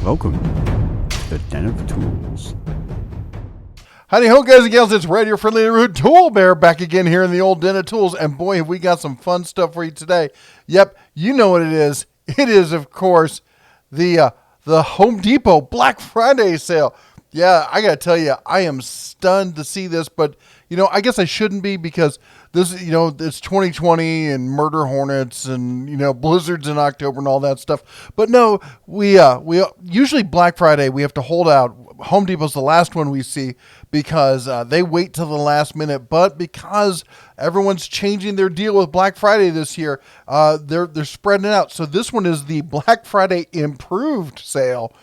Welcome to the Den of Tools. Howdy ho, guys and gals, it's Red, your friendly neighborhood tool bear, back again here in the old Den of Tools, and boy, have we got some fun stuff for you today. Yep, you know what it is. It is, of course, the Home Depot Black Friday sale. Yeah, I gotta tell you, I am stunned to see this, but, you know, I guess I shouldn't be because this, you know, it's 2020 and murder hornets and, you know, blizzards in October and all that stuff. But no, we usually Black Friday, we have to hold out. Home Depot's the last one we see because they wait till the last minute. But because everyone's changing their deal with Black Friday this year, they're spreading it out. So this one is the Black Friday improved sale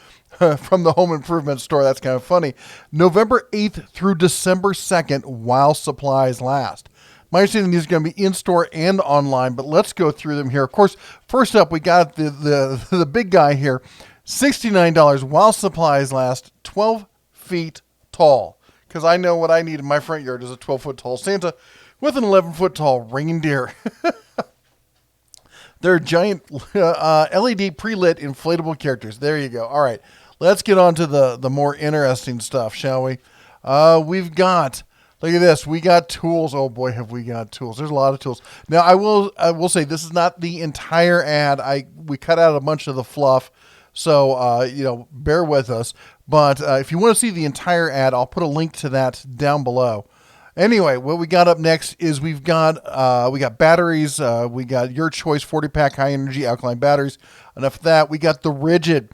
from the home improvement store. That's kind of funny. November 8th through December 2nd while supplies last. My understanding these are going to be in-store and online, but let's go through them here. Of course, first up, we got the big guy here, $69 while supplies last, 12 feet tall. Because I know what I need in my front yard is a 12-foot tall Santa with an 11-foot tall reindeer. They're giant LED pre-lit inflatable characters. There you go. All right, let's get on to the more interesting stuff, shall we? We've got... Look at this. We got tools. Oh boy, have we got tools. There's a lot of tools. Now I will say this is not the entire ad. We cut out a bunch of the fluff. So you know, bear with us. But if you want to see the entire ad, I'll put a link to that down below. Anyway, what we got up next is we got batteries. We got your choice 40-pack high energy alkaline batteries. Enough of that. We got the Rigid,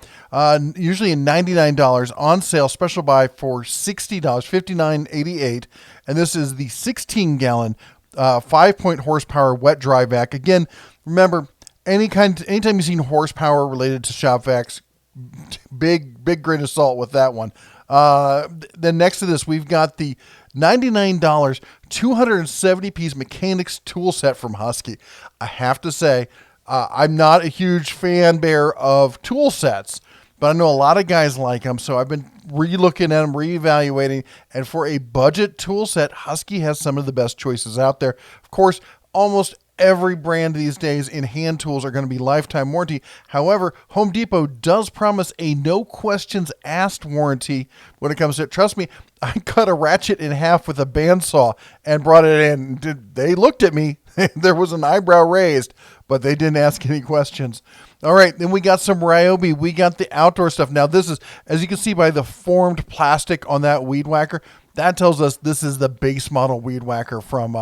usually in $99 on sale, special buy for $60, $59.88. And this is the 16-gallon 5-point horsepower wet dry vac. Again, remember, anytime you've seen horsepower related to shop vacs, big grain of salt with that one. Then next to this, we've got the $99 270-piece mechanics tool set from Husky. I have to say, I'm not a huge fan bear of tool sets, but I know a lot of guys like them, so I've been re-looking at them, reevaluating, and for a budget tool set, Husky has some of the best choices out there. Of course, almost every brand these days in hand tools are going to be lifetime warranty. However, Home Depot does promise a no questions asked warranty when it comes to it. Trust me, I cut a ratchet in half with a bandsaw and brought it in. They looked at me. There was an eyebrow raised, but they didn't ask any questions. All right, then we got some Ryobi. We got the outdoor stuff. Now this is, as you can see by the formed plastic on that weed whacker, that tells us this is the base model weed whacker from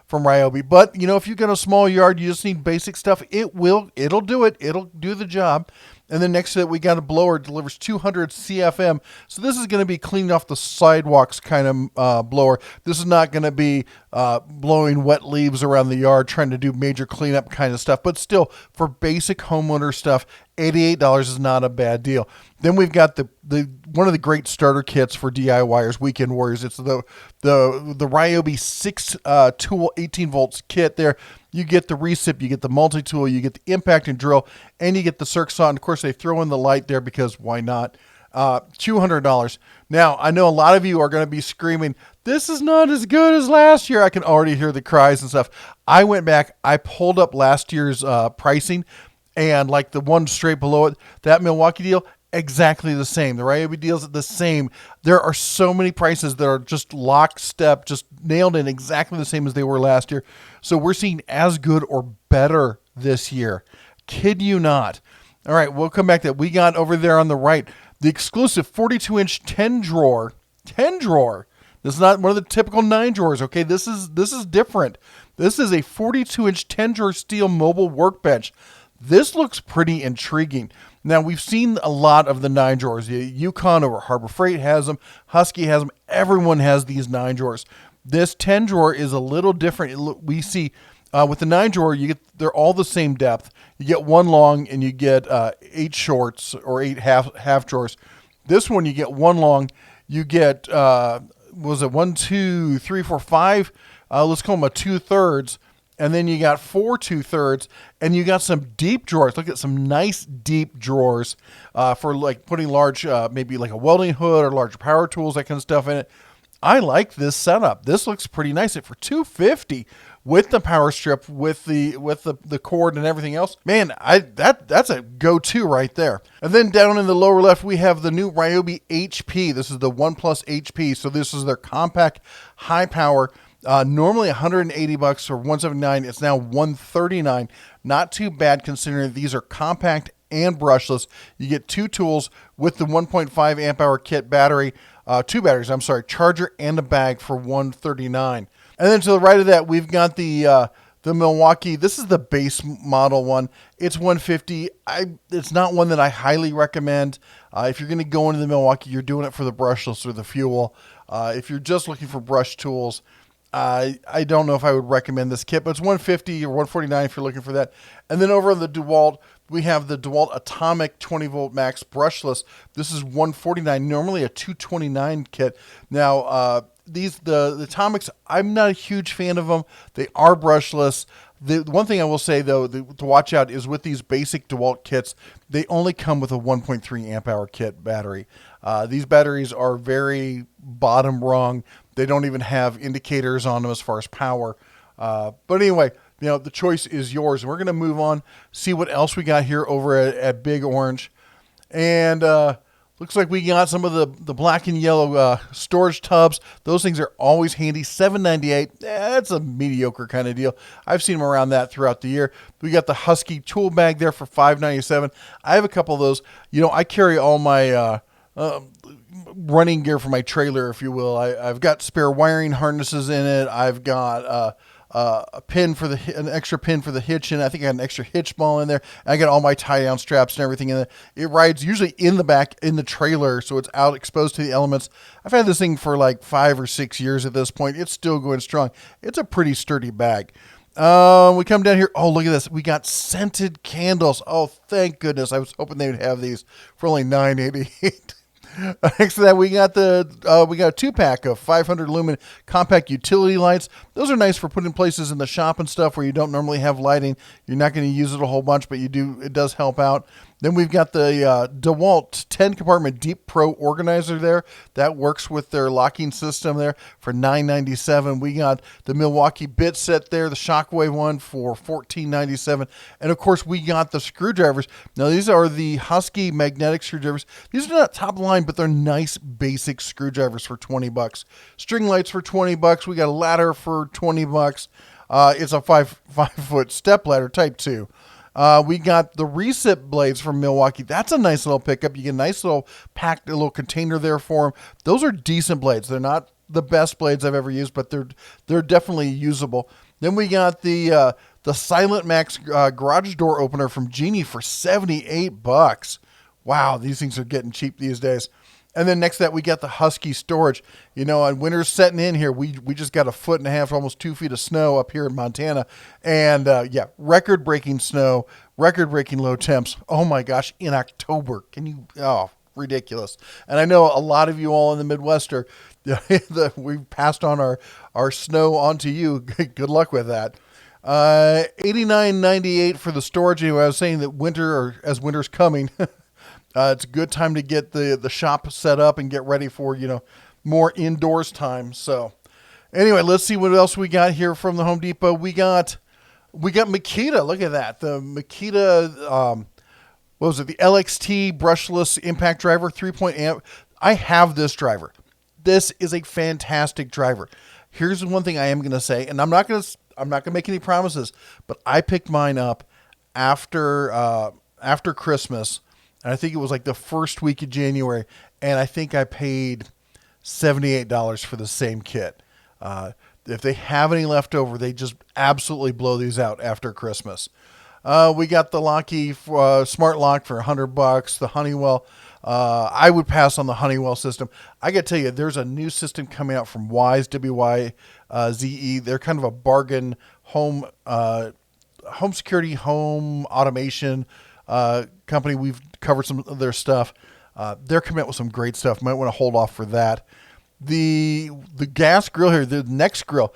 Ryobi. But, you know, if you've got a small yard, you just need basic stuff, it'll do it. It'll do the job. And then next to it, we got a blower, delivers 200 CFM. So this is going to be cleaning off the sidewalks kind of blower. This is not going to be blowing wet leaves around the yard, trying to do major cleanup kind of stuff. But still, for basic homeowner stuff, $88 is not a bad deal. Then we've got the one of the great starter kits for DIYers, weekend warriors. It's the Ryobi 6 tool 18 volts kit there. You get the Resip, you get the multi-tool, you get the impact and drill, and you get the circ saw. And of course, they throw in the light there because why not? $200. Now, I know a lot of you are going to be screaming, this is not as good as last year. I can already hear the cries and stuff. I went back, I pulled up last year's pricing, and like the one straight below it, that Milwaukee deal, exactly the same. The Ryobi deals are the same. There are so many prices that are just lockstep, just nailed in exactly the same as they were last year. So we're seeing as good or better this year. Kid you not. All right, we'll come back to that. We got over there on the right, the exclusive 42-inch 10-drawer. 10-drawer. This is not one of the typical 9 drawers, okay? This is different. This is a 42-inch 10-drawer steel mobile workbench. This looks pretty intriguing. Now, we've seen a lot of the 9 drawers. Yukon over Harbor Freight has them. Husky has them. Everyone has these 9 drawers. This 10 drawer is a little different. We see with the 9 drawer, they're all the same depth. You get one long and you get 8 shorts or 8 half drawers. This one, you get one long. You get, was it 1, 2, 3, 4, 5? Let's call them a 2/3. And then you got 4 2/3, and you got some deep drawers. Look at some nice deep drawers for like putting large, maybe like a welding hood or larger power tools, that kind of stuff in it. I like this setup. This looks pretty nice. For $250, with the power strip, with the cord and everything else. Man, that's a go-to right there. And then down in the lower left, we have the new Ryobi HP. This is the One Plus HP. So this is their compact, high power. Normally $180 or $179. It's now $139. Not too bad considering these are compact and brushless. You get two tools with the 1.5 amp hour kit battery, two batteries, charger and a bag for $139. And then to the right of that, we've got the Milwaukee. This is the base model one. It's $150. It's not one that I highly recommend. If you're going to go into the Milwaukee, you're doing it for the brushless or the fuel. If you're just looking for brush tools, I don't know if I would recommend this kit, but it's $150 or $149 if you're looking for that. And then over on the Dewalt, we have the Dewalt Atomic 20 volt max brushless. This is $149, normally a $229 kit. Now, the Atomics, I'm not a huge fan of them. They are brushless. The one thing I will say, though, to watch out is with these basic Dewalt kits, they only come with a 1.3 amp hour kit battery. These batteries are very bottom rung. They don't even have indicators on them as far as power. But anyway, the choice is yours. And we're going to move on, see what else we got here over at Big Orange. And looks like we got some of the black and yellow storage tubs. Those things are always handy. $7.98. That's a mediocre kind of deal. I've seen them around that throughout the year. We got the Husky Tool Bag there for $5.97. I have a couple of those. I carry all my running gear for my trailer, if you will. I've got spare wiring harnesses in it. I've got a pin for an extra pin for the hitch, and I think I got an extra hitch ball in there. And I got all my tie down straps and everything in there. It rides usually in the back in the trailer, so it's out exposed to the elements. I've had this thing for like 5 or 6 years at this point. It's still going strong. It's a pretty sturdy bag. We come down here. Oh, look at this. We got scented candles. Oh, thank goodness. I was hoping they would have these for only $9.88. Next to that, we got a 2-pack of 500 lumen compact utility lights. Those are nice for putting places in the shop and stuff where you don't normally have lighting. You're not going to use it a whole bunch, but it does help out. Then we've got the DeWalt 10-compartment Deep Pro organizer there. That works with their locking system there for $9.97. We got the Milwaukee bit set there, the Shockwave one for $14.97. And, of course, we got the screwdrivers. Now, these are the Husky magnetic screwdrivers. These are not top line, but they're nice basic screwdrivers for $20. String lights for $20. We got a ladder for $20. It's a 5-foot step ladder, type 2. We got the Resip blades from Milwaukee. That's a nice little pickup. You get a nice little packed little container there for them. Those are decent blades. They're not the best blades I've ever used, but they're definitely usable. Then we got the Silent Max garage door opener from Genie for $78. Wow, these things are getting cheap these days. And then next to that, we got the Husky storage. And winter's setting in here. We just got 1.5 feet, almost 2 feet of snow up here in Montana. And record-breaking snow, record-breaking low temps. Oh my gosh, in October. Ridiculous. And I know a lot of you all in the Midwest we've passed on our snow onto you. Good luck with that. $89.98 for the storage. Anyway, I was saying that as winter's coming, it's a good time to get the shop set up and get ready for, more indoors time. So anyway, let's see what else we got here from the Home Depot. We got Makita. Look at that. The Makita, what was it? The LXT brushless impact driver, 3-point amp. I have this driver. This is a fantastic driver. Here's one thing I am going to say, and I'm not going to make any promises, but I picked mine up after Christmas. And I think it was like the first week of January, and I think I paid $78 for the same kit. If they have any left over, they just absolutely blow these out after Christmas. We got the Lockheed Smart Lock for $100. The Honeywell. I would pass on the Honeywell system. I got to tell you, there's a new system coming out from Wyze, W-Y-Z-E. They're kind of a bargain home security, home automation company. We've covered some of their stuff. They're coming out with some great stuff. Might want to hold off for that. The gas grill here, the Next grill,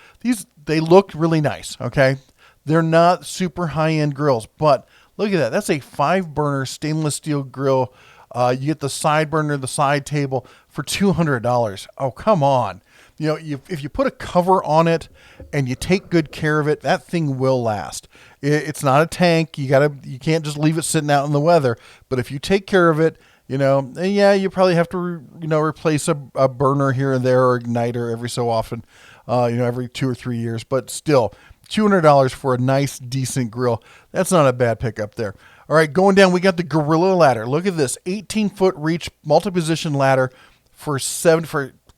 they look really nice. Okay, they're not super high end grills, but look at that. That's a 5-burner stainless steel grill. You get the side burner, the side table for $200. Oh, come on. You know, if you put a cover on it and you take good care of it, that thing will last. It's not a tank. You can't just leave it sitting out in the weather. But if you take care of it, you know, yeah, you probably have to, replace a burner here and there or igniter every so often, every 2 or 3 years. But still, $200 for a nice, decent grill. That's not a bad pickup there. All right, going down, we got the Gorilla ladder. Look at this, 18-foot reach multi-position ladder for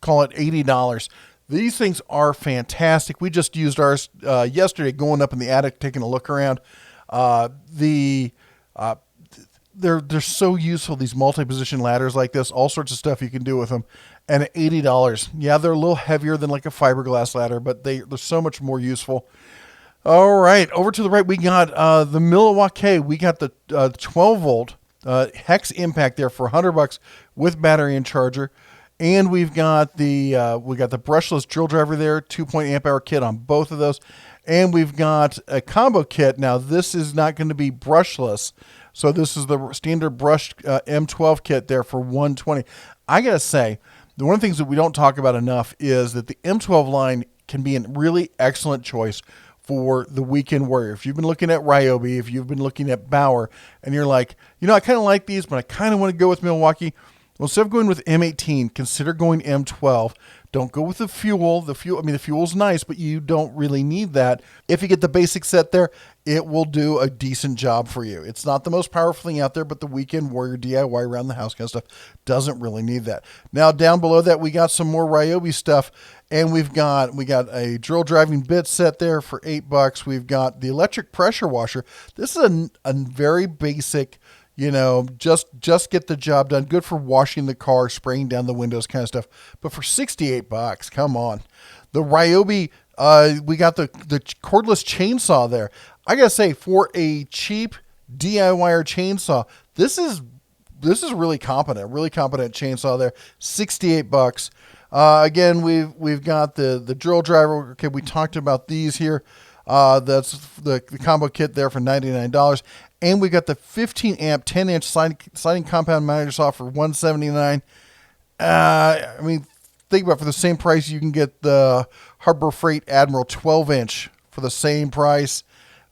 call it $80. These things are fantastic. We just used ours yesterday, going up in the attic, taking a look around. They're so useful, these multi-position ladders like this. All sorts of stuff you can do with them. And at $80, yeah, they're a little heavier than like a fiberglass ladder, but they're so much more useful. All right, over to the right, we got the Milwaukee. We got the 12-volt hex impact there for $100 with battery and charger. And we've got the brushless drill driver there, 2 amp hour kit on both of those. And we've got a combo kit. Now, this is not going to be brushless. So this is the standard brushed M12 kit there for $120. I got to say, one of the things that we don't talk about enough is that the M12 line can be a really excellent choice for the weekend warrior. If you've been looking at Ryobi, if you've been looking at Bauer, and you're like, I kind of like these, but I kind of want to go with Milwaukee. Well, instead of going with M18, consider going M12. Don't go with the fuel. The fuel's nice, but you don't really need that. If you get the basic set there, it will do a decent job for you. It's not the most powerful thing out there, but the weekend warrior DIY around the house kind of stuff doesn't really need that. Now, down below that, we got some more Ryobi stuff, and we got a drill driving bit set there for $8. We've got the electric pressure washer. This is a very basic, just get the job done. Good for washing the car, spraying down the windows kind of stuff. But for $68, come on. The Ryobi, we got the cordless chainsaw there. I got to say, for a cheap DIYer chainsaw, this is really competent chainsaw there. $68. Again, we've got the drill driver. Okay, we talked about these here. That's the combo kit there for $99. And we got the 15 amp 10 inch sliding compound miter saw for $179. Think about it, for the same price you can get the Harbor Freight Admiral 12 inch for the same price.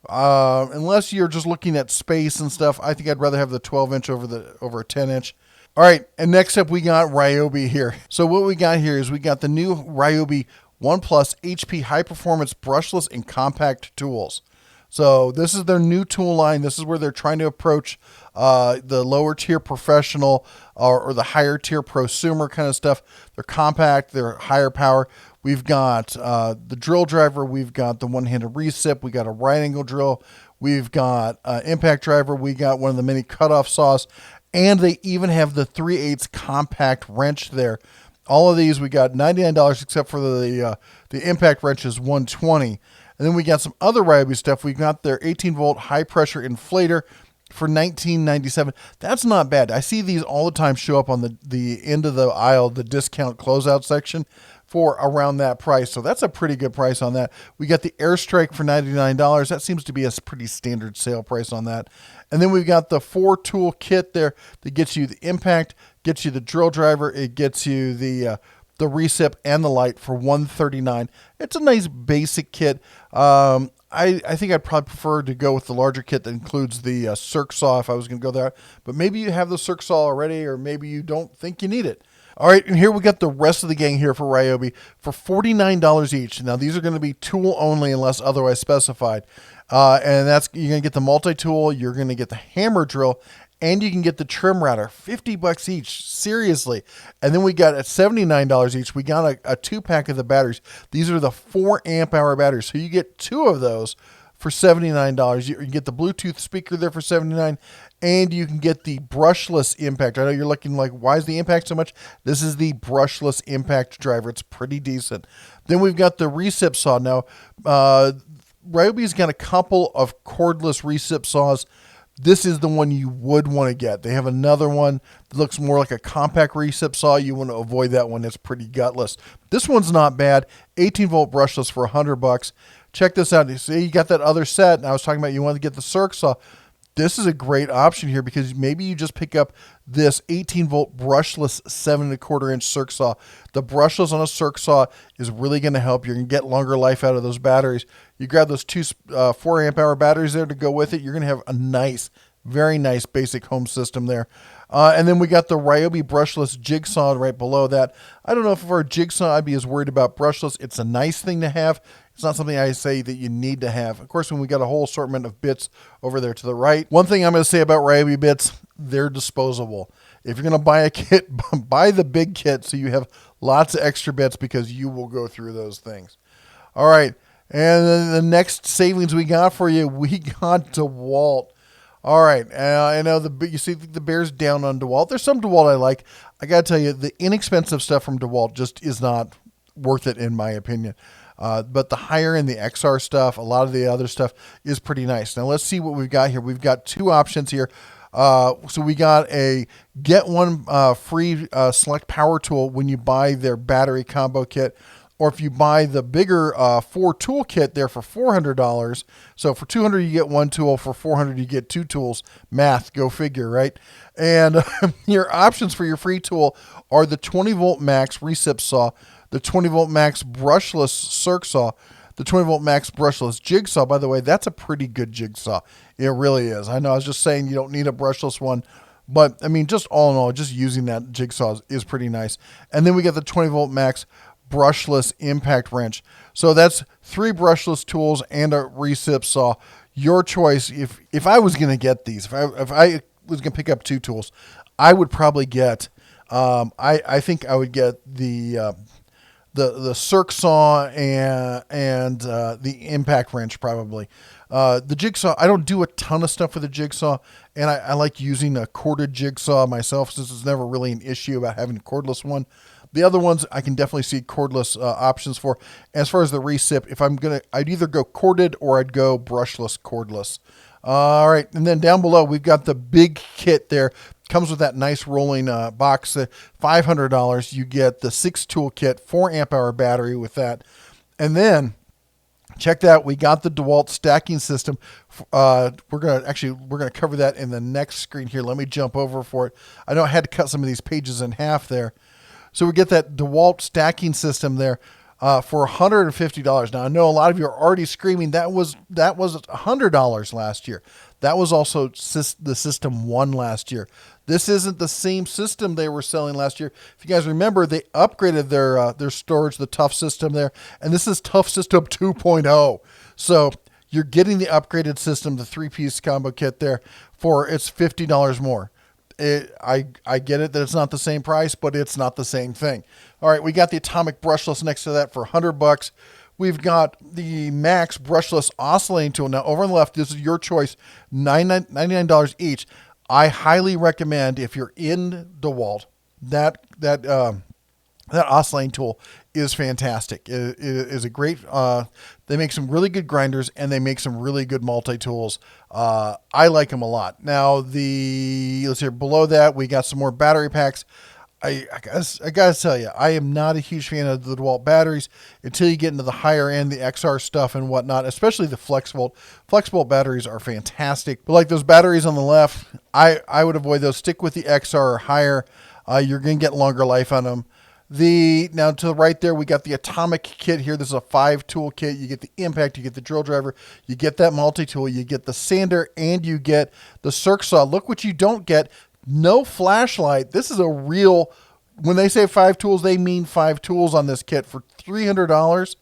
Unless you're just looking at space and stuff, I think I'd rather have the 12 inch over a 10 inch. All right, and next up we got Ryobi here. So what we got here is we got the new Ryobi 1 Plus HP high performance brushless and compact tools. So this is their new tool line. This is where they're trying to approach the lower tier professional or the higher tier prosumer kind of stuff. They're compact, they're higher power. We've got the drill driver. We've got the one-handed Resip. We got a right angle drill. We've got impact driver. We got one of the mini cutoff saws. And they even have the 3/8 compact wrench there. All of these we got $99 except for the impact wrench is $120. And then we got some other Ryobi stuff. We got their 18-volt high-pressure inflator for $19.97. That's not bad. I see these all the time show up on the end of the aisle, the discount closeout section, for around that price. So that's a pretty good price on that. We got the Airstrike for $99. That seems to be a pretty standard sale price on that. And then we've got the 4-tool kit there that gets you the impact, gets you the drill driver, it gets you the Resip and the light for $139. It's a nice basic kit. I think I'd probably prefer to go with the larger kit that includes the circ saw if I was going to go there. But maybe you have the circ saw already, or maybe you don't think you need it. All right, and here we got the rest of the gang here for Ryobi for $49 each. Now, these are going to be tool only unless otherwise specified. And you're going to get the multi-tool, you're going to get the hammer drill, and you can get the trim router, $50 each, seriously. And then we got at $79 each, we got a 2-pack of the batteries. These are the 4 amp hour batteries. So you get 2 of those for $79. You can get the Bluetooth speaker there for $79, and you can get the brushless impact. I know you're looking like, why is the impact so much? This is the brushless impact driver. It's pretty decent. Then we've got the Resip saw. Now, Ryobi's got a couple of cordless Resip saws. This is the one you would want to get. They have another one that looks more like a compact Resip saw. You want to avoid that one. It's pretty gutless. This one's not bad. 18-volt brushless for $100. Check this out. You see, you got that other set. And I was talking about you want to get the circ saw. this is a great option here because maybe you just pick up this 18-volt brushless 7¼ inch circ saw. The brushless on a circ saw is really going to help. You're going to get longer life out of those batteries. You grab those two 4 amp hour batteries there to go with it. You're going to have a nice, very nice basic home system there. And then we got the Ryobi brushless Jigsaw right below that. I don't know if for a Jigsaw I'd be as worried about brushless. It's a nice thing to have. It's not something I say that you need to have. Of course, when we got a whole assortment of bits over there to the right. One thing I'm going to say about Ryobi bits, they're disposable. If you're going to buy a kit, buy the big kit so you have lots of extra bits because you will go through those things. All right. And then the next savings we got for you, we got Dewalt. All right, I know you see the bear's down on Dewalt. There's some Dewalt I like. I got to tell you, the inexpensive stuff from Dewalt just is not worth it in my opinion. But the higher end, the XR stuff, a lot of the other stuff is pretty nice. Now let's see what we've got here. We've got two options here. So we got a get one free select power tool when you buy their battery combo kit. Or if you buy the bigger 4 tool kit there for $400. So for $200 you get one tool, for $400 you get 2 tools. Math, go figure, right? And your options for your free tool are the 20 volt max Resip saw, the 20 volt max brushless circ saw, the 20 volt max brushless Jigsaw. By the way, that's a pretty good Jigsaw. It really is. I know I was just saying you don't need a brushless one. But I mean, just all in all, just using that Jigsaw is pretty nice. And then we get the 20 volt max brushless impact wrench. So that's 3 brushless tools and a Resip saw. Your choice. If I was going to get these, if I was going to pick up 2 tools, I would probably get. I think I would get the circ saw and the impact wrench probably. The Jigsaw, I don't do a ton of stuff with the Jigsaw, and I like using a corded Jigsaw myself since it's never really an issue about having a cordless one. The other ones I can definitely see cordless options for. As far as the Resip, I'd either go corded or I'd go brushless cordless. All right, and then down below we've got the big kit there. Comes with that nice rolling box. $500. You get the 6 tool kit, 4 amp hour battery with that, and then check that out. We got the Dewalt stacking system. We're gonna cover that in the next screen here. Let me jump over for it. I know I had to cut some of these pages in half there. So we get that Dewalt stacking system there for $150. Now I know a lot of you are already screaming that was $100 last year. That was also the System 1 last year. This isn't the same system they were selling last year. If you guys remember, they upgraded their storage, the Tough system there, and this is Tough System 2.0. So you're getting the upgraded system, the 3-piece combo kit there, for it's $50 more. I get it that it's not the same price, but it's not the same thing. All right, we got the Atomic brushless next to that for $100. We've got the Max brushless oscillating tool. Now over on the left, this is your choice, $99 each. I highly recommend if you're in DeWalt, that oscillating tool is fantastic. It is a great. They make some really good grinders and they make some really good multi-tools. I like them a lot. Now let's see, below that we got some more battery packs. I gotta tell you, I am not a huge fan of the DeWalt batteries until you get into the higher end, the XR stuff and whatnot, especially the FlexVolt. FlexVolt batteries are fantastic, but like those batteries on the left, I would avoid those. Stick with the XR or higher. You're gonna get longer life on them. Now to the right there, we got the Atomic kit here. This is a 5 tool kit. You get the impact, you get the drill driver, you get that multi-tool, you get the sander, and you get the circ saw. Look what you don't get. No flashlight. This is a real, when they say 5 tools, they mean 5 tools on this kit for $300.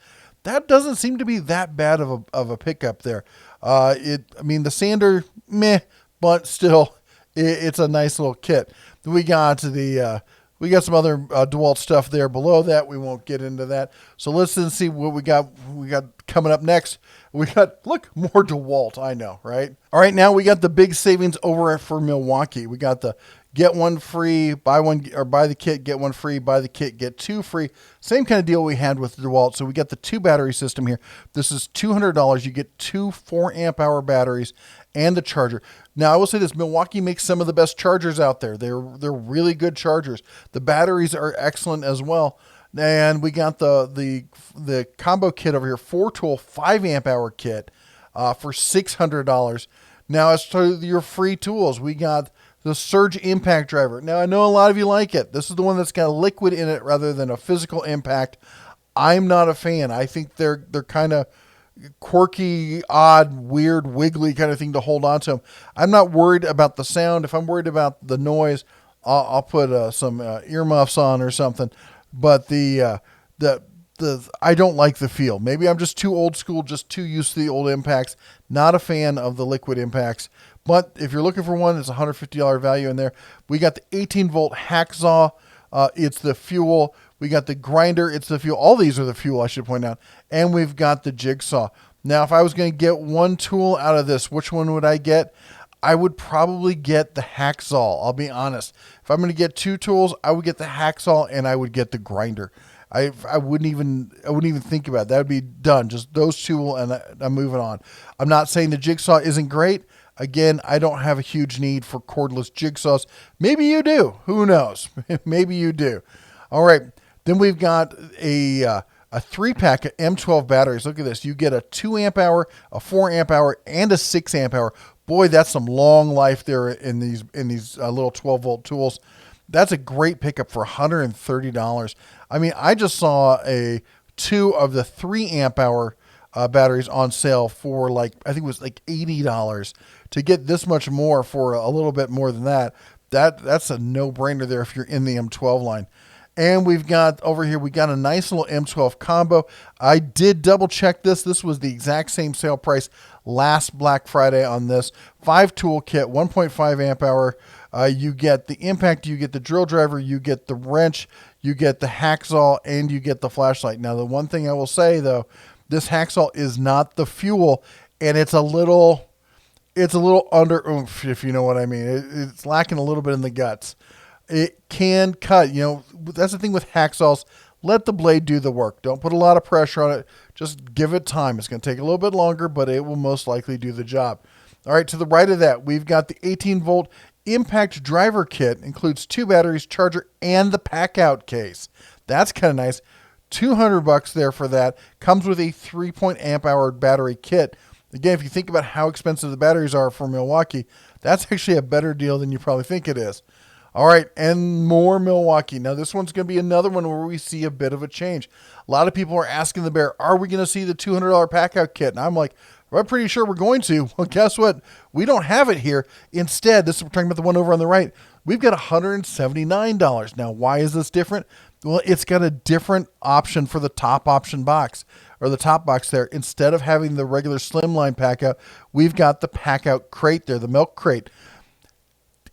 That doesn't seem to be that bad of a pickup there. The sander, meh, but still, it's a nice little kit. We got some other DeWalt stuff there below that. We won't get into that. So let's then see what we got coming up next. We got, look, more DeWalt. I know, right? All right, now we got the big savings over for Milwaukee. We got the get one free, buy the kit, get one free, buy the kit, get 2 free. Same kind of deal we had with DeWalt. So we got the 2 battery system here. This is $200. You get 2 4 amp hour batteries and the charger. Now I will say this, Milwaukee makes some of the best chargers out there. They're really good chargers. The batteries are excellent as well. And we got the combo kit over here, 4 tool 5 amp hour kit for $600. Now, as to your free tools, we got the Surge Impact Driver. Now, I know a lot of you like it. This is the one that's got a liquid in it rather than a physical impact. I'm not a fan. I think they're kind of quirky, odd, weird, wiggly kind of thing to hold on to them. I'm not worried about the sound. If I'm worried about the noise, I'll put some earmuffs on or something. But the I don't like the feel. Maybe I'm just too old school, just too used to the old impacts. Not a fan of the liquid impacts. But if you're looking for one, it's a $150 value in there. We got the 18-volt hacksaw. It's the fuel. We got the grinder. It's the fuel. All these are the fuel, I should point out. And we've got the jigsaw. Now, if I was going to get one tool out of this, which one would I get? I would probably get the hacksaw. I'll be honest. If I'm going to get two tools, I would get the hacksaw and I would get the grinder. I wouldn't even think about it. That would be done. Just those two, and I'm moving on. I'm not saying the jigsaw isn't great. Again, I don't have a huge need for cordless jigsaws. Maybe you do. Who knows? Maybe you do. All right. Then we've got a 3-pack of M12 batteries. Look at this. You get a 2 amp hour, a 4 amp hour, and a 6 amp hour. Boy, that's some long life there in these little 12-volt tools. That's a great pickup for $130. I mean, I just saw 2 of the 3 amp hour batteries on sale for I think it was like $80. To get this much more for a little bit more than that, that's a no-brainer there if you're in the M12 line. And we've got over here, we got a nice little M12 combo. I did double check this. This was the exact same sale price last Black Friday on this. 5 tool kit, 1.5 amp hour. You get the impact, you get the drill driver, you get the wrench, you get the hacksaw, and you get the flashlight. Now, the one thing I will say, though, this hacksaw is not the fuel, and it's a little under oomph, if you know what I mean. It's lacking a little bit in the guts. It can cut. That's the thing with hacksaws. Let the blade do the work. Don't put a lot of pressure on it. Just give it time. It's going to take a little bit longer, but it will most likely do the job. All right, to the right of that, we've got the 18-volt impact driver kit. Includes 2 batteries, charger, and the pack-out case. That's kind of nice. $200 there for that. Comes with a 3-amp hour battery kit. Again, if you think about how expensive the batteries are for Milwaukee, that's actually a better deal than you probably think it is. All right, and more Milwaukee. Now, this one's going to be another one where we see a bit of a change. A lot of people are asking the bear, are we going to see the $200 pack-out kit? And I'm like, I'm pretty sure we're going to. Well, guess what? We don't have it here. Instead, we're talking about the one over on the right. We've got $179. Now, why is this different? Well, it's got a different option for the top option box, or the top box there. Instead of having the regular slimline pack-out, we've got the pack-out crate there, the milk crate.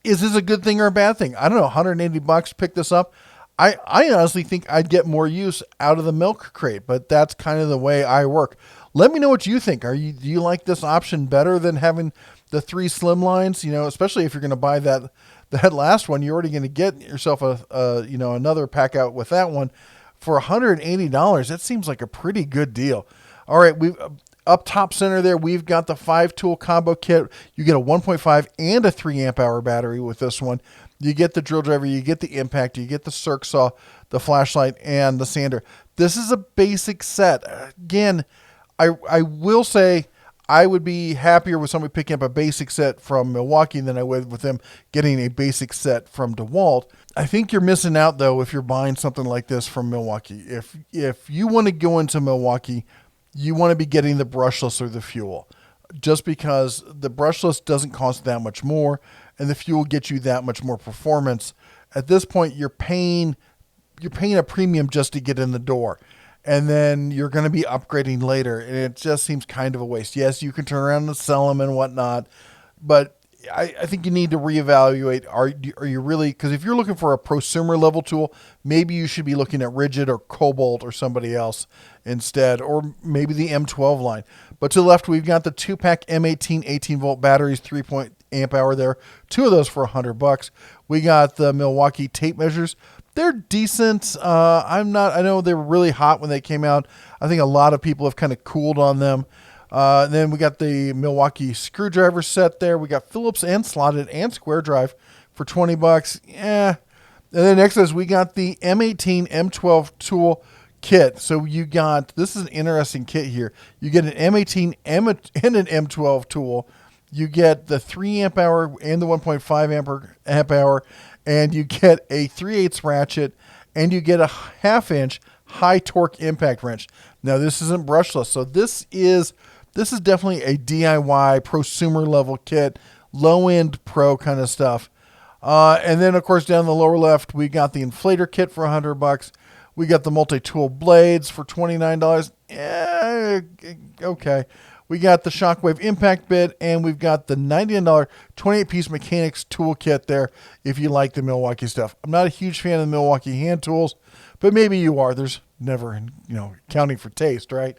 Is this a good thing or a bad thing? I don't know. $180 to pick this up. I honestly think I'd get more use out of the milk crate, but that's kind of the way I work. Let me know what you think. Do you like this option better than having the 3 slim lines? Especially if you're going to buy that last one, you're already going to get yourself another pack out with that one for $180. That seems like a pretty good deal. All right, we've up top center there, we've got the 5 tool combo kit. You get a 1.5 and a 3 amp hour battery with this one. You get the drill driver, you get the impact, you get the circ saw, the flashlight, and the sander. This is a basic set. Again, I will say I would be happier with somebody picking up a basic set from Milwaukee than I would with them getting a basic set from Dewalt. I think you're missing out, though, if you're buying something like this from Milwaukee. If you want to go into Milwaukee, you want to be getting the brushless or the fuel, just because the brushless doesn't cost that much more and the fuel gets you that much more performance. At this point, you're paying a premium just to get in the door, and then you're going to be upgrading later, and it just seems kind of a waste. Yes, you can turn around and sell them and whatnot, but I think you need to reevaluate. Are you really, because if you're looking for a prosumer level tool, maybe you should be looking at Rigid or Cobalt or somebody else instead, or maybe the M12 line. But to the left, we've got the 2-pack M18 18-volt batteries, 3-amp hour there. 2 of those for $100. We got the Milwaukee tape measures. They're decent. I know they were really hot when they came out. I think a lot of people have kind of cooled on them. Then we got the Milwaukee Screwdriver Set there. We got Phillips and slotted and square drive for $20. Yeah. And then next is we got the M18 M12 Tool Kit. So this is an interesting kit here. You get an M18 and an M12 tool. You get the 3 amp hour and the 1.5 amp hour, and you get a 3/8 ratchet, and you get a 1/2 inch high torque impact wrench. Now this isn't brushless, so this is definitely a DIY prosumer level kit, low end pro kind of stuff. And then of course down the lower left we got the inflator kit for $100. We got the multi-tool blades for $29. Okay. We got the Shockwave impact bit, and we've got the $99 28-piece mechanics tool kit there if you like the Milwaukee stuff. I'm not a huge fan of the Milwaukee hand tools, but maybe you are. There's never, accounting for taste, right?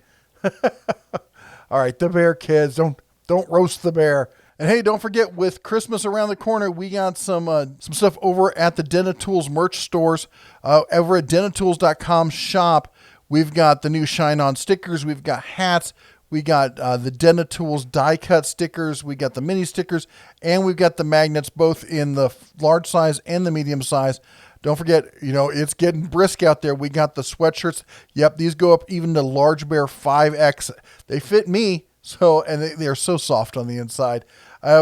All right, the bear kids, don't roast the bear. And hey, don't forget, with Christmas around the corner, we got some stuff over at the Denatools merch stores. Over at denatools.com shop, we've got the new Shine On stickers. We've got hats. We got the Denatools die cut stickers. We got the mini stickers, and we've got the magnets, both in the large size and the medium size. Don't forget, it's getting brisk out there. We got the sweatshirts. Yep, these go up even to Large Bear 5X. They fit me, and they are so soft on the inside.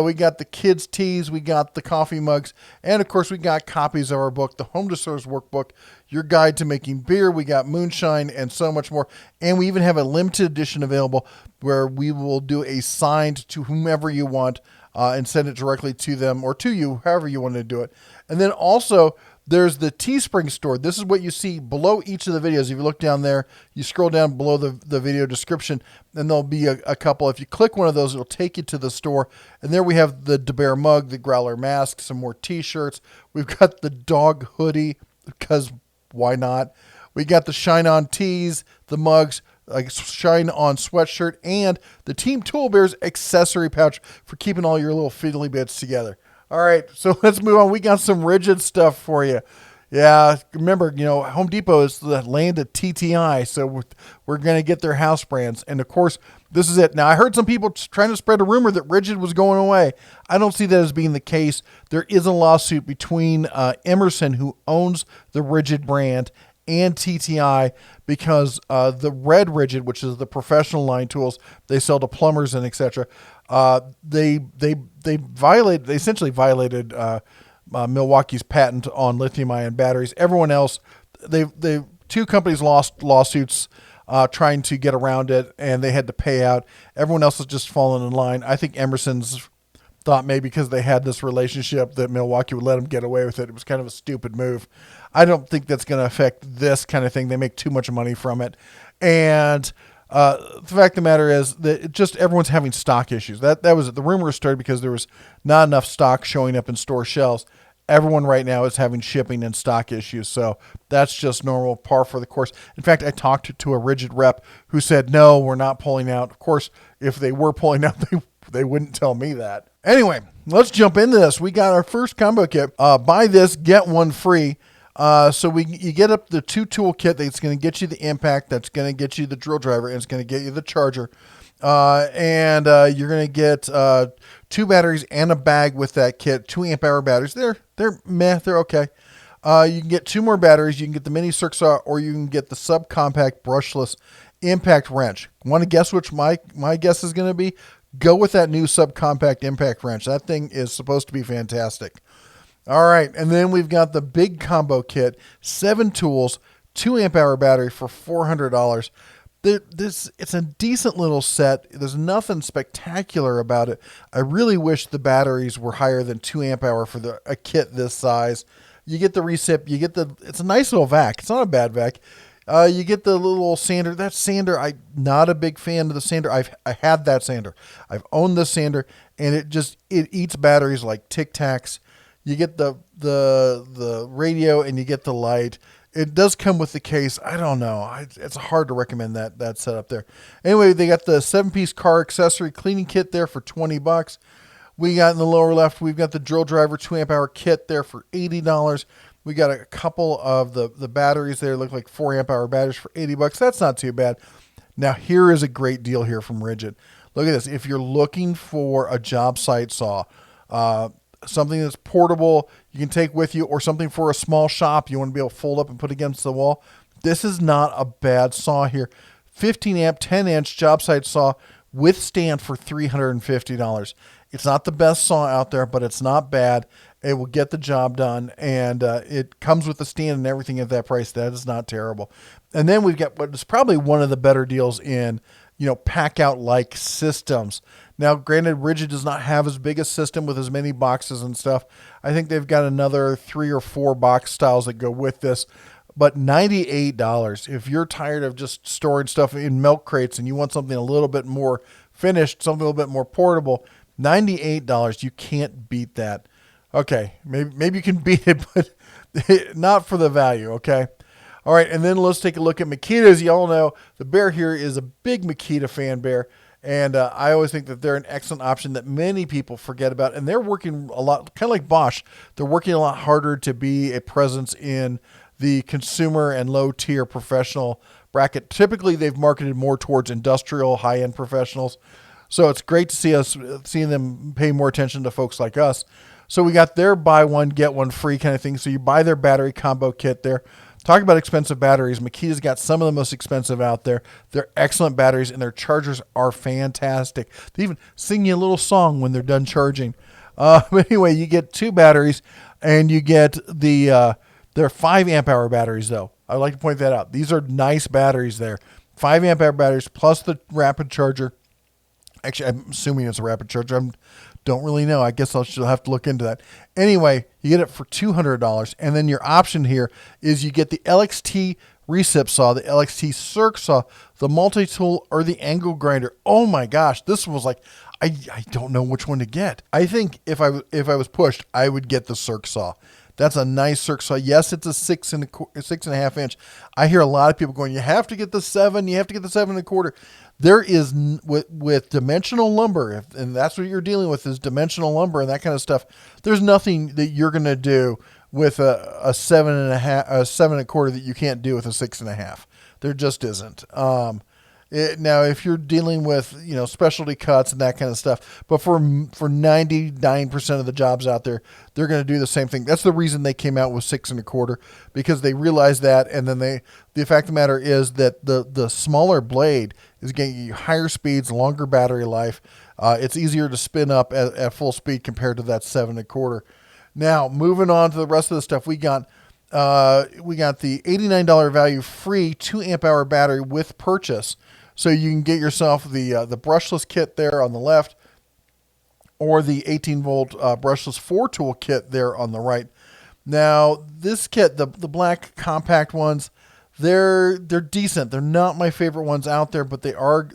We got the kids' tees, we got the coffee mugs, and of course we got copies of our book, the Home to Service Workbook, Your Guide to Making Beer. We got moonshine and so much more. And we even have a limited edition available where we will do a signed to whomever you want and send it directly to them or to you, however you want to do it. And then also there's the Teespring Store. This is what you see below each of the videos. If you look down there, you scroll down below the video description, and there'll be a couple. If you click one of those, it'll take you to the store. And there we have the DeBear mug, the Growler mask, some more t-shirts. We've got the dog hoodie, because why not? We got the Shine On tees, the mugs, like Shine On sweatshirt, and the Team Tool Bears accessory pouch for keeping all your little fiddly bits together. All right, so let's move on. We got some rigid stuff for you. Yeah, remember, Home Depot is the land of TTI, so we're going to get their house brands. And, of course, this is it. Now, I heard some people trying to spread a rumor that rigid was going away. I don't see that as being the case. There is a lawsuit between Emerson, who owns the rigid brand, and TTI, because the red rigid, which is the professional line tools they sell to plumbers and etc., they essentially violated Milwaukee's patent on lithium-ion batteries. Everyone else, two companies lost lawsuits trying to get around it, and they had to pay out. Everyone else has just fallen in line. I think Emerson's thought maybe because they had this relationship that Milwaukee would let them get away with it. It was kind of a stupid move. I don't think that's going to affect this kind of thing. They make too much money from it. And the fact of the matter is that just everyone's having stock issues. That was it. The rumor started because there was not enough stock showing up in store shelves. Everyone right now is having shipping and stock issues. So that's just normal, par for the course. In fact, I talked to a rigid rep who said, no, we're not pulling out. Of course, if they were pulling out, they wouldn't tell me that. Anyway, let's jump into this. We got our first combo kit. Buy this, get one free. So you get up the 2 tool kit that's going to get you the impact, that's going to get you the drill driver, and it's going to get you the charger. And you're going to get 2 batteries and a bag with that kit, 2 amp hour batteries. They're meh, they're okay. You can get 2 more batteries. You can get the mini circ saw, or you can get the subcompact brushless impact wrench. Want to guess which my guess is going to be? Go with that new subcompact impact wrench. That thing is supposed to be fantastic. All right, and then we've got the big combo kit, 7 tools, 2 amp hour battery for $400. It's a decent little set. There's nothing spectacular about it. I really wish the batteries were higher than 2 amp hour for a kit this size. You get the Resip. It's a nice little vac. It's not a bad vac. You get the little sander. That sander, I'm not a big fan of the sander. I had that sander. I've owned this sander, and it eats batteries like Tic Tacs. You get the radio, and you get the light. It does come with the case. I don't know. It's hard to recommend that setup there. Anyway, they got the 7-piece car accessory cleaning kit there for $20. We got in the lower left, we've got the drill driver 2 amp hour kit there for $80. We got a couple of the batteries there, look like 4 amp hour batteries for $80. That's not too bad. Now here is a great deal here from Rigid. Look at this. If you're looking for a job site saw, something that's portable, you can take with you, or something for a small shop you want to be able to fold up and put against the wall, this is not a bad saw here. 15 amp, 10 inch job site saw with stand for $350. It's not the best saw out there, but it's not bad. It will get the job done, and it comes with the stand and everything at that price. That is not terrible. And then we've got what is probably one of the better deals in, pack out like systems. Now, granted, Rigid does not have as big a system with as many boxes and stuff. I think they've got another 3 or 4 box styles that go with this. But $98, if you're tired of just storing stuff in milk crates and you want something a little bit more finished, something a little bit more portable, $98, you can't beat that. Okay, maybe you can beat it, but not for the value, okay? All right, and then let's take a look at Makita. As you all know, the bear here is a big Makita fan bear, and I always think that they're an excellent option that many people forget about, and they're working a lot, kind of like Bosch, they're working a lot harder to be a presence in the consumer and low-tier professional bracket. Typically, they've marketed more towards industrial, high-end professionals, so it's great to seeing them pay more attention to folks like us. So we got their buy one, get one free kind of thing. So you buy their battery combo kit there. Talk about expensive batteries. Makita's got some of the most expensive out there. They're excellent batteries, and their chargers are fantastic. They even sing you a little song when they're done charging. But anyway, you get 2 batteries, and you get they're 5 amp hour batteries, though. I'd like to point that out. These are nice batteries there. 5 amp hour batteries plus the rapid charger. Actually, I'm assuming it's a rapid charger. Don't really know. I guess I'll have to look into that. Anyway, you get it for $200. And then your option here is you get the LXT Resip saw, the LXT Circ saw, the multi-tool, or the angle grinder. Oh my gosh, this was like, I don't know which one to get. I think if I was pushed, I would get the Circ saw. That's a nice Circ saw. Yes, it's a 6.5 inch. I hear a lot of people going, you have to get the 7, you have to get the 7.25. There is, with dimensional lumber, and that's what you're dealing with is dimensional lumber and that kind of stuff, there's nothing that you're going to do with a 7.25 that you can't do with a 6.5. There just isn't. Now, if you're dealing with, specialty cuts and that kind of stuff, but for 99% of the jobs out there, they're going to do the same thing. That's the reason they came out with 6.25, because they realized that. And then the fact of the matter is that the smaller blade is getting you higher speeds, longer battery life. It's easier to spin up at full speed compared to that 7.25. Now, moving on to the rest of the stuff, we got the $89 value free 2 amp hour battery with purchase. So you can get yourself the brushless kit there on the left, or the 18 volt brushless 4 tool kit there on the right. Now this kit, the black compact ones, they're decent. They're not my favorite ones out there, but they are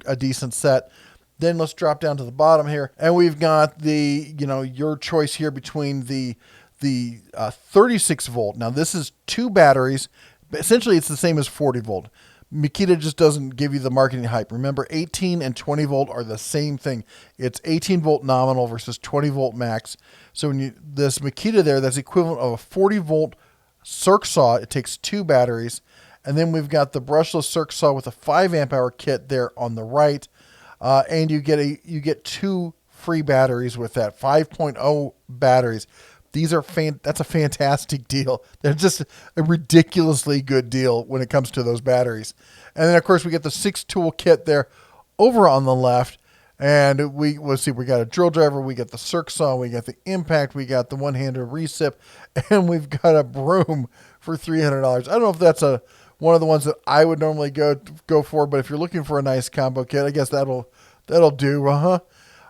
a decent set. Then let's drop down to the bottom here, and we've got your choice here between the 36 volt. Now this is 2 batteries. Essentially, it's the same as 40 volt. Makita just doesn't give you the marketing hype. Remember, 18 and 20 volt are the same thing. It's 18 volt nominal versus 20 volt max. So when this Makita there, that's equivalent of a 40 volt Circ saw. It takes 2 batteries. And then we've got the brushless Circ saw with a 5 amp hour kit there on the right. And you get 2 free batteries with that, 5.0 batteries. These are that's a fantastic deal. They're just a ridiculously good deal when it comes to those batteries. And then of course we get the 6 tool kit there over on the left. And let's see, we got a drill driver, we got the Circ saw, we got the impact, we got the one-handed Resip, and we've got a broom for $300. I don't know if that's one of the ones that I would normally go for, but if you're looking for a nice combo kit, I guess that'll do. All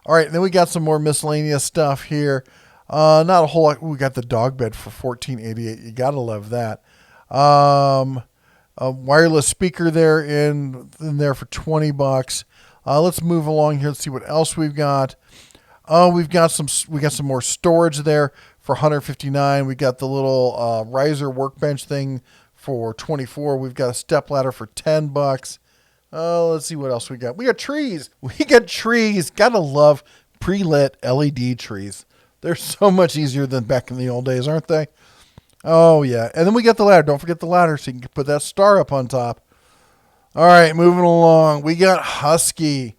right, and then we got some more miscellaneous stuff here. Not a whole lot. We got the dog bed for $14.88. You gotta love that. A wireless speaker there in there for $20. Let's move along here. Let's see what else we've got. We got some more storage there for $159. We got the little riser workbench thing for $24. We've got a step ladder for $10. Let's see what else we got. We got trees. Gotta love pre-lit LED trees. They're so much easier than back in the old days, aren't they? Oh, yeah. And then we got the ladder. Don't forget the ladder so you can put that star up on top. All right, moving along. We got Husky.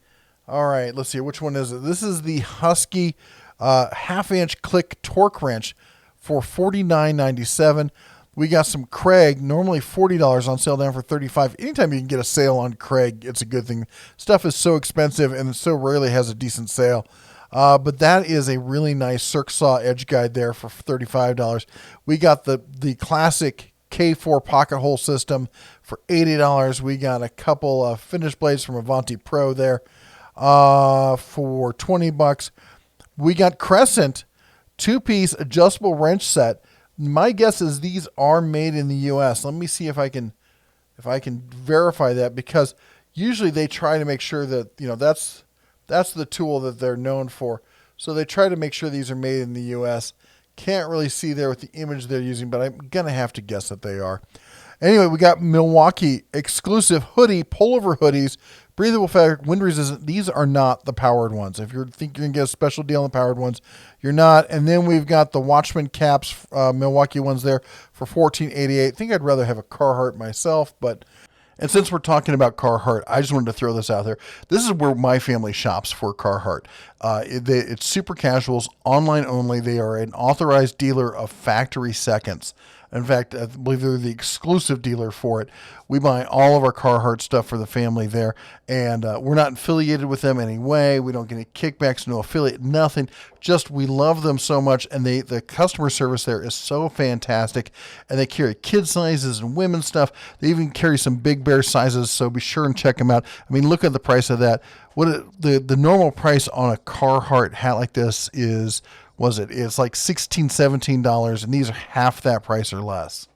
All right, let's see. Which one is it? This is the Husky half-inch click torque wrench for $49.97. We got some Craig, normally $40 on sale, down for $35. Anytime you can get a sale on Craig, it's a good thing. Stuff is so expensive and it so rarely has a decent sale. But that is a really nice circ saw edge guide there for $35. We got the classic K4 pocket hole system for $80. We got a couple of finish blades from Avanti Pro there for $20. We got Crescent 2-piece adjustable wrench set. My guess is these are made in the U.S. Let me see if I can verify that, because usually they try to make sure that, you know, that's the tool that they're known for. So they try to make sure these are made in the U.S. Can't really see there with the image they're using, but I'm going to have to guess that they are. Anyway, we got Milwaukee exclusive hoodie, pullover hoodies, breathable fabric, wind resistant. These are not the powered ones. If you think you're going to get a special deal on the powered ones, you're not. And then we've got the Watchman caps, Milwaukee ones there for $14.88. I think I'd rather have a Carhartt myself, but... And since we're talking about Carhartt, I just wanted to throw this out there. This is where my family shops for Carhartt. It's super casuals, online only. They are an authorized dealer of factory seconds. In fact, I believe they're the exclusive dealer for it. We buy all of our Carhartt stuff for the family there, and we're not affiliated with them in any way. We don't get any kickbacks, no affiliate, nothing. Just we love them so much, and the customer service there is so fantastic. And they carry kid sizes and women's stuff. They even carry some Big Bear sizes, so be sure and check them out. I mean, look at the price of that. The normal price on a Carhartt hat like this is... It's like $16, $17, and these are half that price or less.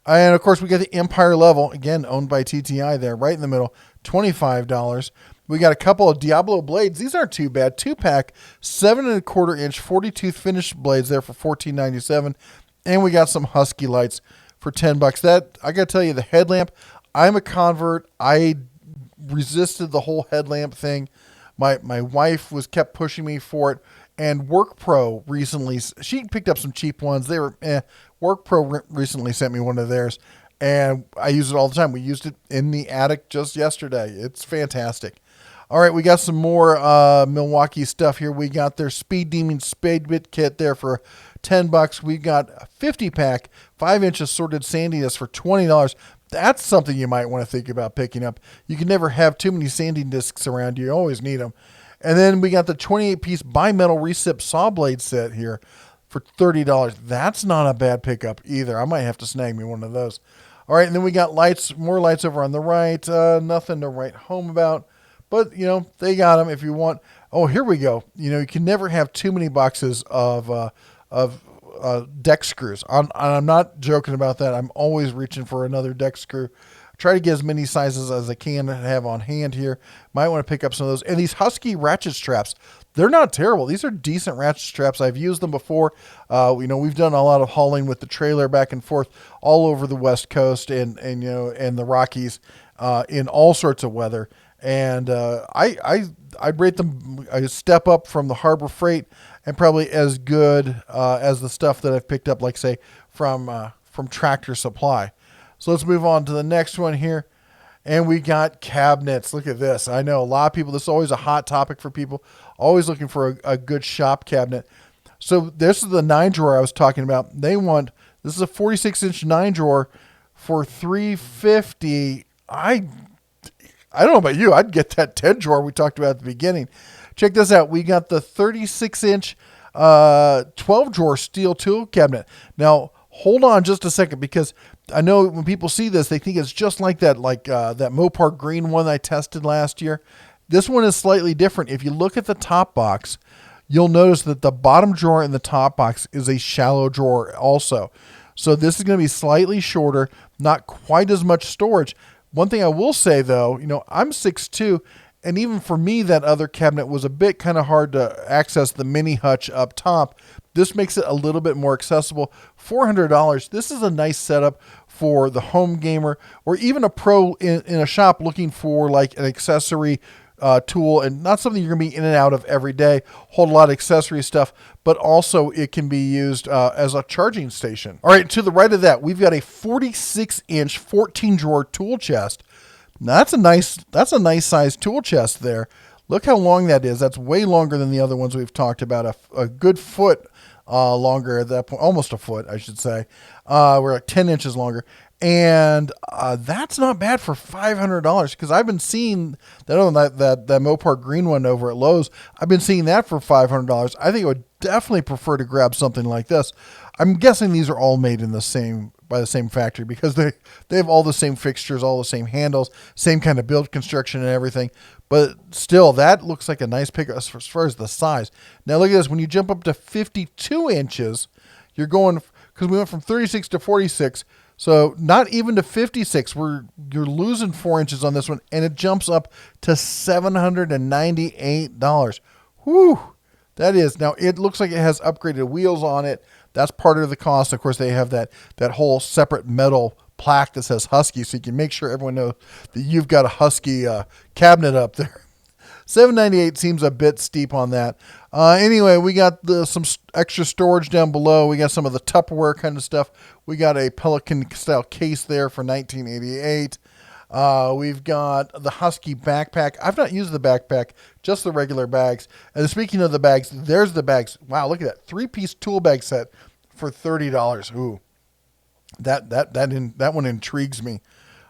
And of course, we got the Empire level, again, owned by TTI there, right in the middle, $25. We got a couple of Diablo blades. These aren't too bad. 2-pack, 7¼ inch, 40-tooth finished blades there for $14.97. And we got some Husky lights for $10. That, I got to tell you, the headlamp, I'm a convert. I resisted the whole headlamp thing. My wife kept pushing me for it. And WorkPro recently, she picked up some cheap ones. They were, WorkPro recently sent me one of theirs, and I use it all the time. We used it in the attic just yesterday. It's fantastic. All right, we got some more Milwaukee stuff here. We got their Speed Demon Spade Bit Kit there for $10. We got a 50-pack, 5-inch assorted sandiness for $20. That's something you might want to think about picking up. You can never have too many sanding discs around you. You always need them. And then we got the 28-piece bimetal Resip saw blade set here for $30. That's not a bad pickup either. I might have to snag me one of those. All right, and then we got lights, more lights over on the right. Nothing to write home about, but you know they got them if you want. Oh, here we go. You know you can never have too many boxes of deck screws. I'm not joking about that. I'm always reaching for another deck screw. Try to get as many sizes as I can have on hand here. Might want to pick up some of those. And these Husky ratchet straps, they're not terrible. These are decent ratchet straps. I've used them before. You know, we've done a lot of hauling with the trailer back and forth all over the West Coast and the Rockies in all sorts of weather. And I'd rate them a step up from the Harbor Freight and probably as good as the stuff that I've picked up, like say from Tractor Supply. So let's move on to the next one here. And we got cabinets. Look at this. I know a lot of people, this is always a hot topic for people, always looking for a good shop cabinet. So this is the 9-drawer I was talking about. This is a 46-inch 9-drawer for $350. I don't know about you. I'd get that 10-drawer we talked about at the beginning. Check this out. We got the 36-inch 12-drawer steel tool cabinet. Now, hold on just a second, because I know when people see this, they think it's just like that Mopar green one I tested last year. This one is slightly different. If you look at the top box, you'll notice that the bottom drawer in the top box is a shallow drawer also. So this is going to be slightly shorter, not quite as much storage. One thing I will say though, you know, I'm 6'2", and even for me, that other cabinet was a bit kind of hard to access the mini hutch up top. This makes it a little bit more accessible. $400. This is a nice setup for the home gamer or even a pro in a shop looking for like an accessory tool, and not something you're going to be in and out of every day. Hold a lot of accessory stuff, but also it can be used as a charging station. All right, to the right of that, we've got a 46-inch 14-drawer tool chest. Now that's a nice size tool chest there. Look how long that is. That's way longer than the other ones we've talked about. A good foot longer at that point, almost a foot, I should say. We're like 10 inches longer. And that's not bad for $500 because I've been seeing that Mopar green one over at Lowe's. I've been seeing that for $500. I think I would definitely prefer to grab something like this. I'm guessing these are all made in by the same factory because they have all the same fixtures, all the same handles, same kind of build construction and everything. But still, that looks like a nice pickup as far as the size. Now look at this. When you jump up to 52 inches, you're going, because we went from 36 to 46. So not even to 56, you're losing 4 inches on this one, and it jumps up to $798. Whew, that is. Now it looks like it has upgraded wheels on it. That's part of the cost. Of course, they have that whole separate metal plaque that says Husky, so you can make sure everyone knows that you've got a Husky cabinet up there. $798 seems a bit steep on that. Anyway, we got some extra storage down below. We got some of the Tupperware kind of stuff. We got a Pelican-style case there for $19.88. We've got the Husky backpack. I've not used the backpack, just the regular bags. And speaking of the bags, there's the bags. Wow, look at that. 3-piece tool bag set for $30. Ooh, that one intrigues me.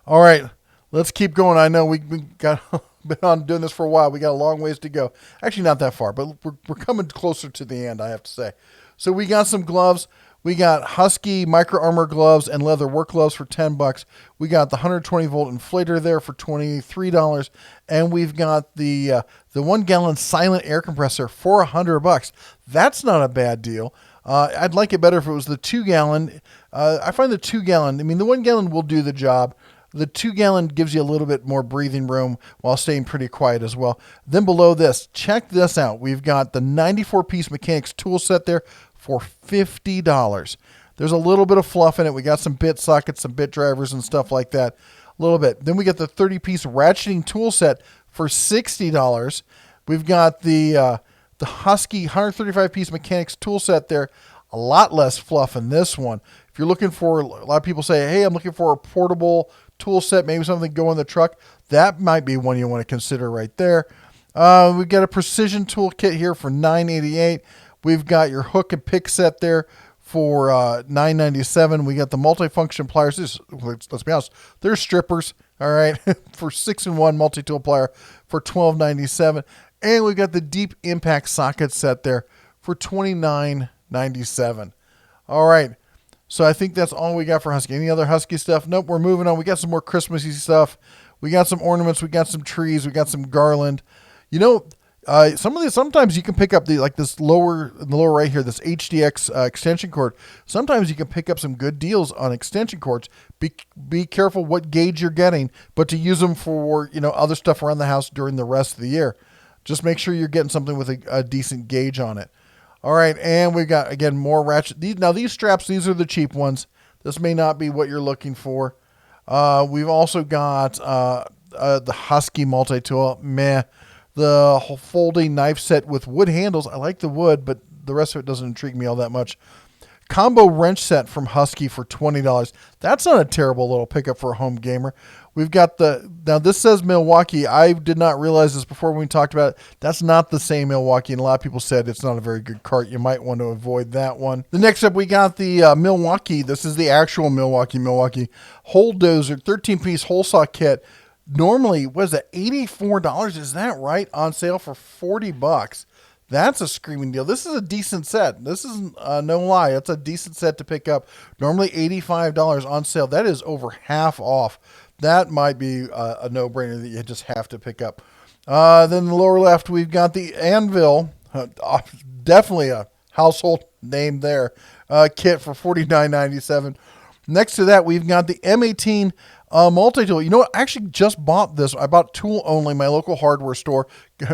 All right, let's keep going. I know we got been on doing this for a while. We got a long ways to go. Actually, not that far, but we're coming closer to the end, I have to say. So we got some gloves. We got Husky Micro Armor gloves and leather work gloves for $10. We got the 120 volt inflator there for $23, and we've got the 1 gallon silent air compressor for $100. That's not a bad deal. I'd like it better if it was the 2 gallon. I find the 2 gallon. I mean, the 1 gallon will do the job. The 2 gallon gives you a little bit more breathing room while staying pretty quiet as well. Then below this, check this out. We've got the 94-piece mechanics tool set there for $50. There's a little bit of fluff in it. We got some bit sockets, some bit drivers and stuff like that. A little bit. Then we got the 30-piece ratcheting tool set for $60. We've got the Husky 135-piece mechanics tool set there. A lot less fluff in this one. If you're looking for, a lot of people say, hey, I'm looking for a portable tool set, maybe something to go in the truck. That might be one you want to consider right there. We've got a precision tool kit here for $9.88. We've got your hook and pick set there for $9.97. We got the multifunction pliers. Let's be honest, they're strippers, all right, for 6-in-1 multi-tool plier for $12.97. And we've got the deep impact socket set there for $29.97. All right. So I think that's all we got for Husky. Any other Husky stuff? Nope, we're moving on. We got some more Christmassy stuff. We got some ornaments. We got some trees. We got some garland. You know, sometimes you can pick up this in the lower right here, this HDX extension cord. Sometimes you can pick up some good deals on extension cords. Be careful what gauge you're getting, but to use them for, other stuff around the house during the rest of the year. Just make sure you're getting something with a decent gauge on it. All right, and we've got, again, more ratchet. These straps, these are the cheap ones. This may not be what you're looking for. We've also got the Husky multi-tool. Meh. The folding knife set with wood handles. I like the wood, but the rest of it doesn't intrigue me all that much. Combo wrench set from Husky for $20. That's not a terrible little pickup for a home gamer. We've got now this says Milwaukee. I did not realize this before when we talked about it. That's not the same Milwaukee, and a lot of people said it's not a very good cart. You might want to avoid that one. The next up, we got the Milwaukee. This is the actual Milwaukee hole dozer, 13-piece hole saw kit. Normally, what is that, $84? Is that right? On sale for $40. That's a screaming deal. This is a decent set. This isn't no lie. It's a decent set to pick up. Normally $85 on sale. That is over half off. That might be a no-brainer that you just have to pick up. Then the lower left, we've got the Anvil. Definitely a household name there. Kit for $49.97. Next to that, we've got the M18 multi-tool. You know what? I actually just bought this. I bought Tool Only, my local hardware store.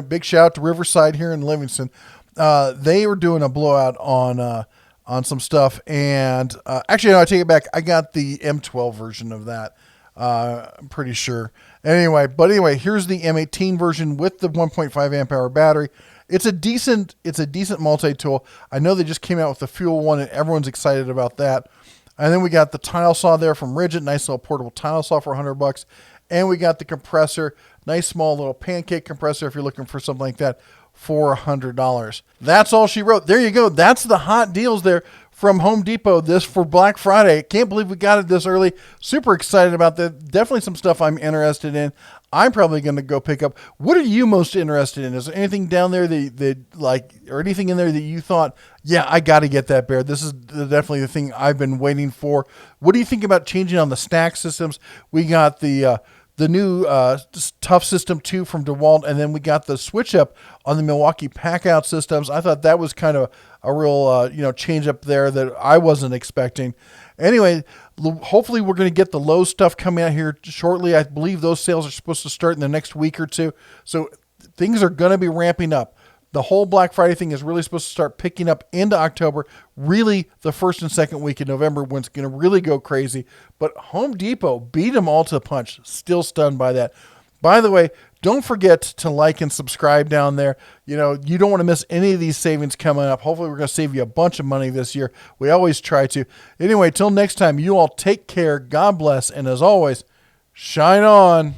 Big shout out to Riverside here in Livingston. They were doing a blowout on some stuff. And actually, no, I take it back. I got the M12 version of that. I'm pretty sure. Anyway, here's the M18 version with the 1.5 amp hour battery. It's a decent multi-tool. I know they just came out with the fuel one, and everyone's excited about that. And then we got the tile saw there from Rigid, nice little portable tile saw for $100. And we got the compressor, nice small little pancake compressor if you're looking for something like that, $400. That's all she wrote. There you go. That's the hot deals there from Home Depot this for Black Friday. Can't believe we got it this early. Super excited about that. Definitely some stuff I'm interested in. I'm probably going to go pick up. What are you most interested in? Is there anything down there that like, or anything in there that you thought, yeah, I got to get that, Bear? This is definitely the thing I've been waiting for. What do you think about changing on the stack systems? We got the new Tough System 2 from Dewalt, and then we got the switch up on the Milwaukee Packout systems. I thought that was kind of a real change up there that I wasn't expecting. Anyway, hopefully we're going to get the Lowe's stuff coming out here shortly. I believe those sales are supposed to start in the next week or two. So things are going to be ramping up. The whole Black Friday thing is really supposed to start picking up into October, really the first and second week in November when it's going to really go crazy. But Home Depot beat them all to the punch. Still stunned by that. By the way, don't forget to like and subscribe down there. You don't want to miss any of these savings coming up. Hopefully we're going to save you a bunch of money this year. We always try to. Anyway, till next time, you all take care. God bless. And as always, shine on.